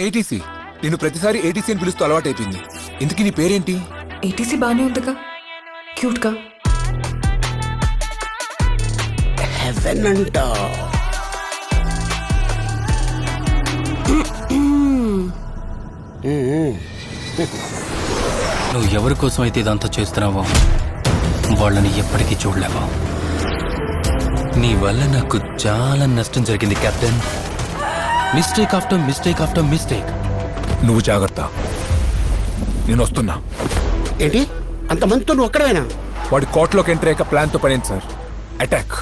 ATC. నేను ప్రతిసారి ATC అని పిలుస్తూ అలవాటైపోయింది. ఇంతకీ నీ పేరేంటి? ఏటీసీ బానే ఉందిగా, క్యూట్ గా. హెవెన్ అంట. నువ్వు ఎవరి కోసం అయితే ఇదంతా చేస్తున్నావో వాళ్ళని ఎప్పటికీ చూడలేవా. నీ వల్ల నాకు చాలా నష్టం జరిగింది captain. Mistake after mistake after mistake. నువ్వు జాగ్రత్త, నేను వస్తున్నా. ఏంటి అంతమందితో నువ్వు ఒక్కడవేనా? వాడి కోర్టులోకి ఎంటర్ అయ్యాక ప్లాన్తో పడింది సార్. అటాక్.